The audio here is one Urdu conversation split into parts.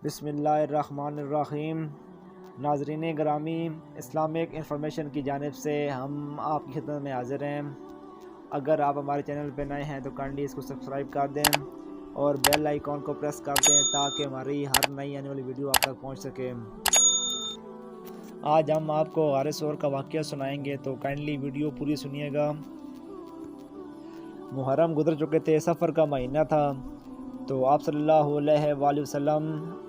بسم اللہ الرحمن الرحیم۔ ناظرین گرامی، اسلامک انفارمیشن کی جانب سے ہم آپ کی خدمت میں حاضر ہیں۔ اگر آپ ہمارے چینل پہ نئے ہیں تو کائنڈلی اس کو سبسکرائب کر دیں اور بیل آئیکن کو پریس کر دیں تاکہ ہماری ہر نئی آنے والی ویڈیو آپ تک پہنچ سکے۔ آج ہم آپ کو غار ثور کا واقعہ سنائیں گے، تو کائنڈلی ویڈیو پوری سنیے گا۔ محرم گزر چکے تھے، سفر کا مہینہ تھا، تو آپ صلی اللہ علیہ وآلہ وسلم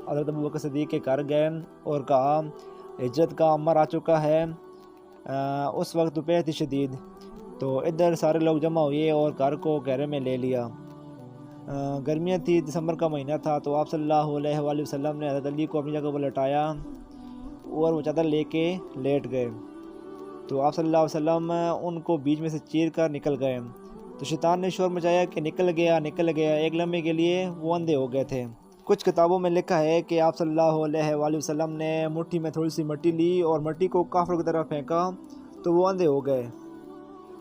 حضرت ابوبکر صدیق کے گھر گئے اور کہا ہجرت کا امر آ چکا ہے۔ اس وقت دوپہر تھی شدید، تو ادھر سارے لوگ جمع ہوئے اور گھر کو گھیرے میں لے لیا۔ گرمیاں تھی، دسمبر کا مہینہ تھا، تو آپ صلی اللہ علیہ وآلہ وسلم نے حضرت علی کو اپنی جگہ پر لٹایا اور وہ چادر لے کے لیٹ گئے، تو آپ صلی اللہ علیہ وسلم ان کو بیچ میں سے چیر کر نکل گئے، تو شیطان نے شور مچایا کہ نکل گیا نکل گیا۔ ایک لمحے کے لیے وہ اندھے ہو گئے تھے۔ کچھ کتابوں میں لکھا ہے کہ آپ صلی اللہ علیہ وآلہ وسلم نے مٹھی میں تھوڑی سی مٹی لی اور مٹی کو کافروں کی طرف پھینکا تو وہ اندھے ہو گئے۔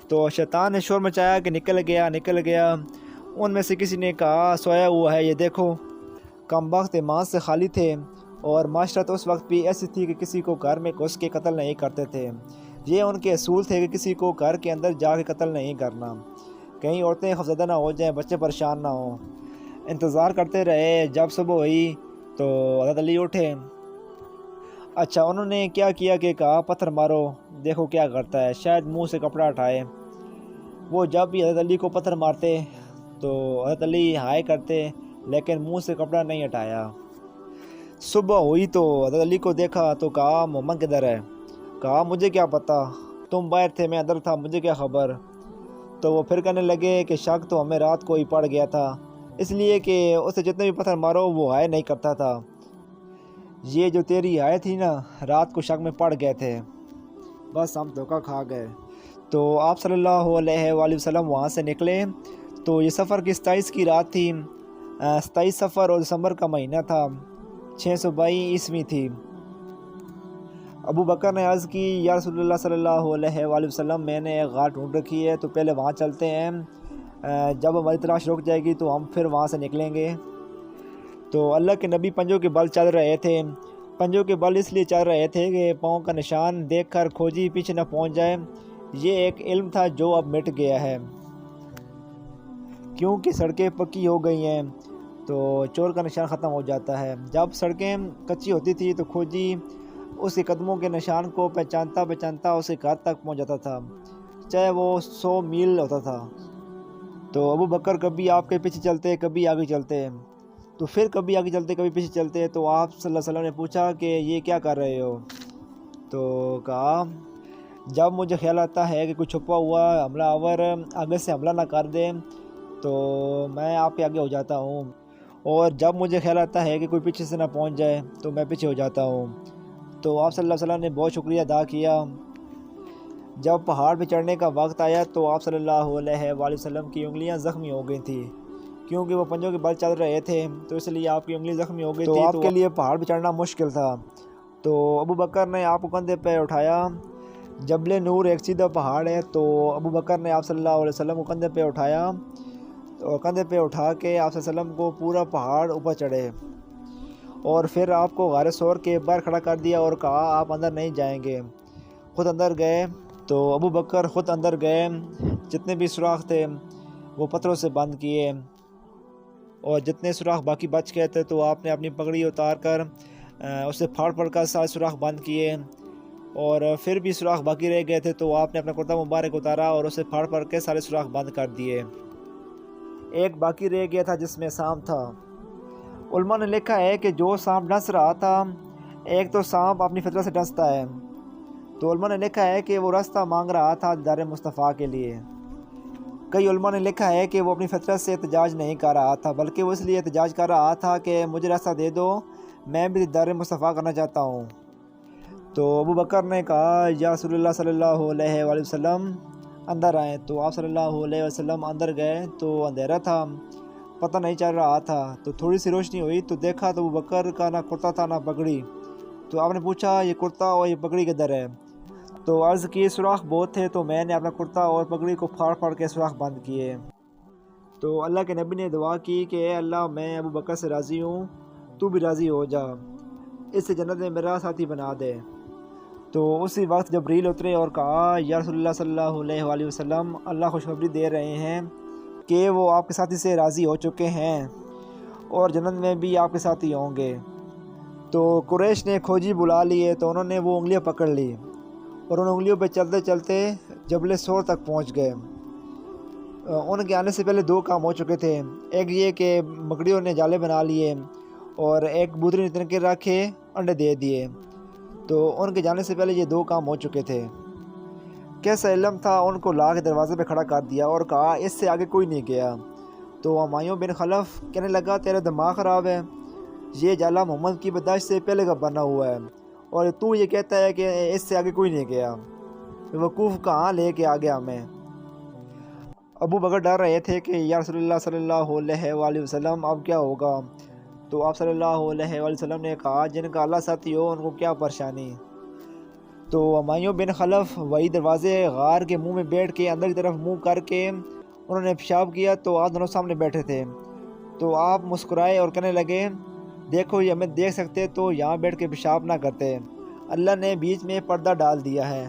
تو شیطان نے شور مچایا کہ نکل گیا نکل گیا۔ ان میں سے کسی نے کہا سویا ہوا ہے، یہ دیکھو۔ کم بخت ایمان سے خالی تھے اور معاشرت اس وقت بھی ایسی تھی کہ کسی کو گھر میں گھس کے قتل نہیں کرتے تھے۔ یہ ان کے اصول تھے کہ کسی کو گھر کے اندر جا کے قتل نہیں کرنا، کہیں عورتیں خوفزدہ نہ ہو جائیں، بچے پریشان نہ ہوں۔ انتظار کرتے رہے، جب صبح ہوئی تو حضرت علی اٹھے۔ اچھا، انہوں نے کیا کیا کہ کہا پتھر مارو، دیکھو کیا کرتا ہے، شاید منہ سے کپڑا اٹھائے۔ وہ جب بھی حضرت علی کو پتھر مارتے تو حضرت علی ہائے کرتے لیکن منہ سے کپڑا نہیں ہٹایا۔ صبح ہوئی تو حضرت علی کو دیکھا تو کہا محمد کدھر ہے؟ کہا مجھے کیا پتہ، تم باہر تھے میں اندر تھا، مجھے کیا خبر۔ تو وہ پھر کہنے لگے کہ شک تو ہمیں رات کو ہی پڑ گیا تھا، اس لیے کہ اسے جتنے بھی پتھر مارو وہ ہائے نہیں کرتا تھا۔ یہ جو تیری ہائے تھی نا، رات کو شک میں پڑ گئے تھے، بس ہم دھوکہ کھا گئے۔ تو آپ صلی اللہ علیہ وآلہ وسلم وہاں سے نکلے، تو یہ سفر کی 27 کی رات تھی، 27 سفر اور دسمبر کا مہینہ تھا، 622 عیسوی تھی۔ ابو بکر نے عرض کی یا رسول اللہ صلی اللہ علیہ وآلہ وسلم، میں نے ایک غار ڈھونڈ رکھی ہے، تو پہلے وہاں چلتے ہیں، جب ہماری تلاش رک جائے گی تو ہم پھر وہاں سے نکلیں گے۔ تو اللہ کے نبی پنجوں کے بل چل رہے تھے۔ پنجوں کے بل اس لیے چل رہے تھے کہ پاؤں کا نشان دیکھ کر کھوجی پیچھے نہ پہنچ جائے۔ یہ ایک علم تھا جو اب مٹ گیا ہے، کیونکہ سڑکیں پکی ہو گئی ہیں تو چور کا نشان ختم ہو جاتا ہے۔ جب سڑکیں کچی ہوتی تھی تو کھوجی اس کے قدموں کے نشان کو پہچانتا اسے گھر تک پہنچ جاتا تھا، چاہے وہ 100 میل ہوتا تھا۔ تو ابو بکر کبھی آپ کے پیچھے چلتے، کبھی آگے چلتے، تو پھر کبھی آگے چلتے کبھی پیچھے چلتے۔ تو آپ صلی اللہ علیہ وسلم نے پوچھا کہ یہ کیا کر رہے ہو؟ تو کہا جب مجھے خیال آتا ہے کہ کوئی چھپا ہوا حملہ آور آگے سے حملہ نہ کر دے تو میں آپ کے آگے ہو جاتا ہوں، اور جب مجھے خیال آتا ہے کہ کوئی پیچھے سے نہ پہنچ جائے تو میں پیچھے ہو جاتا ہوں۔ تو آپ صلی اللہ علیہ وسلم نے بہت شکریہ ادا کیا۔ جب پہاڑ پہ چڑھنے کا وقت آیا تو آپ صلی اللہ علیہ وآلہ وسلم کی انگلیاں زخمی ہو گئی تھیں، کیونکہ وہ پنجوں کے بل چل رہے تھے، تو اس لیے آپ کی انگلی زخمی ہو گئی تھی، تو آپ کے لیے پہاڑ پہ چڑھنا مشکل تھا۔ تو ابو بکر نے آپ کو کندھے پہ اٹھایا۔ جبل نور ایک سیدھا پہاڑ ہے، تو ابو بکر نے آپ صلی اللہ علیہ وسلم کو کندھے پہ اٹھایا اور کندھے پہ اٹھا کے آپ صلی اللہ علیہ وسلم کو پورا پہاڑ اوپر چڑھے، اور پھر آپ کو غار ثور کے باہر کھڑا کر دیا اور کہا آپ اندر نہیں جائیں گے۔ خود اندر گئے، تو ابو بکر خود اندر گئے، جتنے بھی سوراخ تھے وہ پتھروں سے بند کیے، اور جتنے سوراخ باقی بچ گئے تھے تو آپ نے اپنی پگڑی اتار کر اسے پھاڑ کر سارے سوراخ بند کیے، اور پھر بھی سوراخ باقی رہ گئے تھے تو آپ نے اپنا کرتا مبارک اتارا اور اسے پھاڑ کے سارے سوراخ بند کر دیے۔ ایک باقی رہ گیا تھا جس میں سانپ تھا۔ علماء نے لکھا ہے کہ جو سانپ ڈس رہا تھا، ایک تو سانپ اپنی فطرت سے ڈستا ہے، تو علماء نے لکھا ہے کہ وہ راستہ مانگ رہا تھا دیدار مصطفیٰ کے لیے۔ کئی علماء نے لکھا ہے کہ وہ اپنی فطرت سے احتجاج نہیں کر رہا تھا، بلکہ وہ اس لیے احتجاج کر رہا تھا کہ مجھے راستہ دے دو، میں بھی دیدار مصطفیٰ کرنا چاہتا ہوں۔ تو ابو بکر نے کہا یا رسول اللہ صلی اللہ علیہ وآلہ وسلم اندر آئیں، تو آپ صلی اللہ علیہ وسلم اندر گئے، تو اندھیرا تھا، پتہ نہیں چل رہا تھا، تو تھوڑی سی روشنی ہوئی تو دیکھا تو ابو بکر کا نہ کرتا تھا نہ پگڑی۔ تو آپ نے پوچھا یہ کرتا اور یہ پگڑی کدھر ہے؟ تو عرض کی سوراخ بہت تھے تو میں نے اپنا کرتا اور پگڑی کو پھاڑ کے سوراخ بند کیے۔ تو اللہ کے نبی نے دعا کی کہ اے اللہ، میں ابو بکر سے راضی ہوں تو بھی راضی ہو جا، اس سے جنت میں میرا ساتھی بنا دے۔ تو اسی وقت جبریل اترے اور کہا یا رسول اللہ صلی اللہ علیہ وآلہ وسلم، اللہ خوشخبری دے رہے ہیں کہ وہ آپ کے ساتھی سے راضی ہو چکے ہیں اور جنت میں بھی آپ کے ساتھی ہوں گے۔ تو قریش نے کھوجی بلا لیے تو انہوں نے وہ انگلیاں پکڑ لی اور ان انگلیوں پہ چلتے چلتے جبل سور تک پہنچ گئے۔ ان کے آنے سے پہلے 2 کام ہو چکے تھے، ایک یہ کہ مکڑیوں نے جالے بنا لیے اور ایک بودری نے تن کے رکھے انڈے دے دیے۔ تو ان کے جانے سے پہلے یہ 2 کام ہو چکے تھے۔ کیسا علم تھا، ان کو لا کے دروازے پہ کھڑا کر دیا اور کہا اس سے آگے کوئی نہیں گیا۔ تو ہمایوں بن خلف کہنے لگا تیرا دماغ خراب ہے، یہ جالا محمد کی پیدائش سے پہلے کا بنا ہوا ہے اور تو یہ کہتا ہے کہ اس سے آگے کوئی نہیں گیا، وقوف کہاں لے کے آ گیا ہمیں۔ ابو بکر ڈر رہے تھے کہ یا رسول اللہ صلی اللہ علیہ وآلہ وسلم اب کیا ہوگا۔ تو آپ صلی اللہ علیہ وآلہ وسلم نے کہا جن کا اللہ ساتھی ہو ان کو کیا پریشانی۔ تو ہمایوں بن خلف وہی دروازے غار کے منہ میں بیٹھ کے اندر کی طرف منہ کر کے انہوں نے پیشاب کیا تو آپ دونوں سامنے بیٹھے تھے۔ تو آپ مسکرائے اور کہنے لگے دیکھو یہ ہمیں دیکھ سکتے تو یہاں بیٹھ کے پیشاب نہ کرتے، اللہ نے بیچ میں پردہ ڈال دیا ہے۔